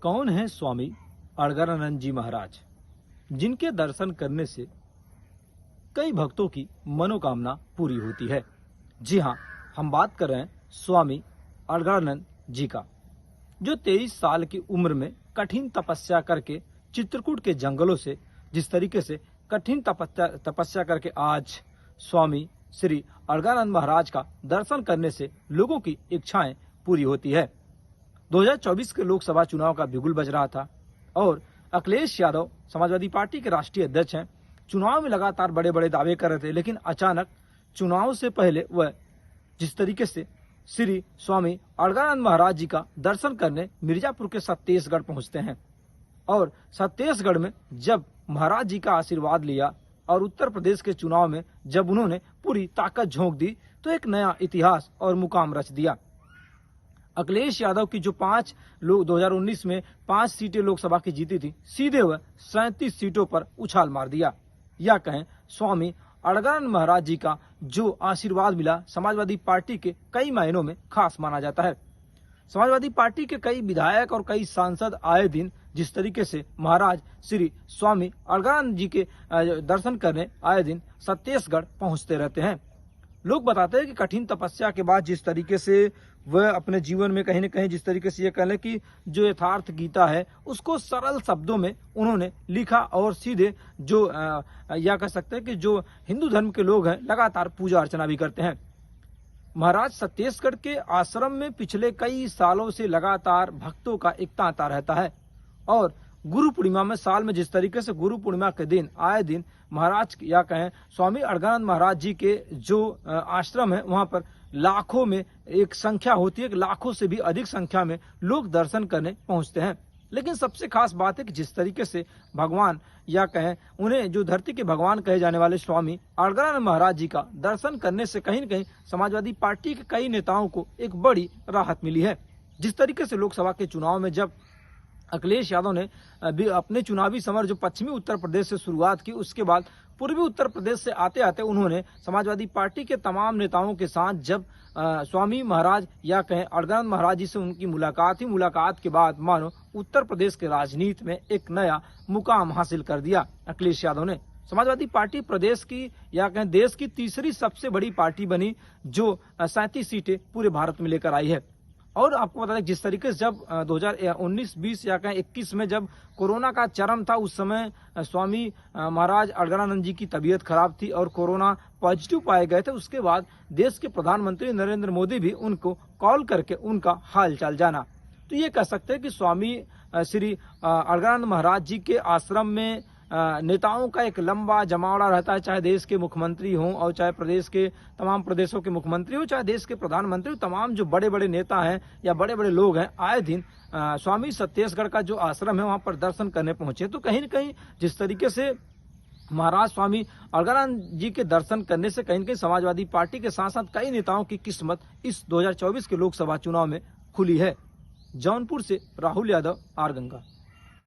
कौन है स्वामी अड़गड़ानंद जी महाराज, जिनके दर्शन करने से कई भक्तों की मनोकामना पूरी होती है। जी हाँ, हम बात कर रहे हैं स्वामी अड़गड़ानंद जी का, जो 23 साल की उम्र में कठिन तपस्या करके चित्रकूट के जंगलों से जिस तरीके से कठिन तपस्या करके आज स्वामी श्री अड़गड़ानंद महाराज का दर्शन करने से लोगों की इच्छाएं पूरी होती है। 2024 के लोकसभा चुनाव का बिगुल बज रहा था और अखिलेश यादव समाजवादी पार्टी के राष्ट्रीय अध्यक्ष हैं। चुनाव में लगातार बड़े बड़े दावे कर रहे थे, लेकिन अचानक चुनाव से पहले वह जिस तरीके से श्री स्वामी अड़गड़ानंद महाराज जी का दर्शन करने मिर्जापुर के सत्तेसगढ़ पहुंचते हैं और सत्तेसगढ़ में जब महाराज जी का आशीर्वाद लिया और उत्तर प्रदेश के चुनाव में जब उन्होंने पूरी ताकत झोंक दी तो एक नया इतिहास और मुकाम रच दिया। अखिलेश यादव की जो 5 लोग 2019 में 5 सीटें लोकसभा की जीती थी, सीधे वह 37 सीटों पर उछाल मार दिया। या कहें स्वामी अड़गड़ानंद महाराज जी का जो आशीर्वाद मिला समाजवादी पार्टी के कई मायनों में खास माना जाता है। समाजवादी पार्टी के कई विधायक और कई सांसद आए दिन जिस तरीके से महाराज श्री स्वामी अड़गड़ानंद जी के दर्शन करने आए दिन छत्तीसगढ़ पहुंचते रहते हैं। लोग बताते हैं कि कठिन तपस्या के बाद जिस तरीके से वह अपने जीवन में कहीं न कहीं जिस तरीके से ये कह लें कि जो यथार्थ गीता है उसको सरल शब्दों में उन्होंने लिखा और सीधे जो या कह सकते हैं कि जो हिंदू धर्म के लोग हैं लगातार पूजा अर्चना भी करते हैं। महाराज छत्तीसगढ़ के आश्रम में पिछले कई सालों से लगातार भक्तों का एक तांता रहता है और गुरु पूर्णिमा में साल में जिस तरीके से गुरु पूर्णिमा के दिन आए दिन महाराज या कहें स्वामी अड़गड़ानंद महाराज जी के जो आश्रम है वहां पर लाखों में एक संख्या होती है, लाखों से भी अधिक संख्या में लोग दर्शन करने पहुंचते हैं। लेकिन सबसे खास बात है कि जिस तरीके से भगवान या कहें उन्हें जो धरती के भगवान कहे जाने वाले स्वामी अड़गड़ानंद महाराज जी का दर्शन करने से कहीं न कहीं समाजवादी पार्टी के कई नेताओं को एक बड़ी राहत मिली है। जिस तरीके से लोकसभा के चुनाव में जब अखिलेश यादव ने अपने चुनावी समर जो पश्चिमी उत्तर प्रदेश से शुरुआत की, उसके बाद पूर्वी उत्तर प्रदेश से आते आते उन्होंने समाजवादी पार्टी के तमाम नेताओं के साथ जब स्वामी महाराज या कहें अड़गड़ानंद महाराज जी से उनकी मुलाकात ही मुलाकात के बाद मानो उत्तर प्रदेश के राजनीति में एक नया मुकाम हासिल कर दिया अखिलेश यादव ने। समाजवादी पार्टी प्रदेश की या कहें देश की तीसरी सबसे बड़ी पार्टी बनी जो 37 सीटें पूरे भारत में लेकर आई है। और आपको बता दें जिस तरीके से जब 2019-20 या कहें 21 में जब कोरोना का चरम था, उस समय स्वामी महाराज अड़गड़ानंद जी की तबीयत खराब थी और कोरोना पॉजिटिव पाए गए थे। उसके बाद देश के प्रधानमंत्री नरेंद्र मोदी भी उनको कॉल करके उनका हाल चाल जाना। तो ये कह सकते हैं कि स्वामी श्री अड़गड़ानंद महाराज जी के आश्रम में नेताओं का एक लंबा जमावड़ा रहता है, चाहे देश के मुख्यमंत्री हों और चाहे प्रदेश के तमाम प्रदेशों के मुख्यमंत्री हो, चाहे देश के प्रधानमंत्री हो, तमाम जो बड़े बड़े नेता हैं या बड़े बड़े लोग हैं आए दिन स्वामी छत्तीसगढ़ का जो आश्रम है वहां पर दर्शन करने पहुंचे। तो कहीं न कहीं जिस तरीके से महाराज स्वामी अड़गड़ानंद जी के दर्शन करने से कहीं न कहीं समाजवादी पार्टी के साथ साथ कई नेताओं की किस्मत इस 2024 के लोकसभा चुनाव में खुली है। जौनपुर से राहुल यादव, आर गंगा।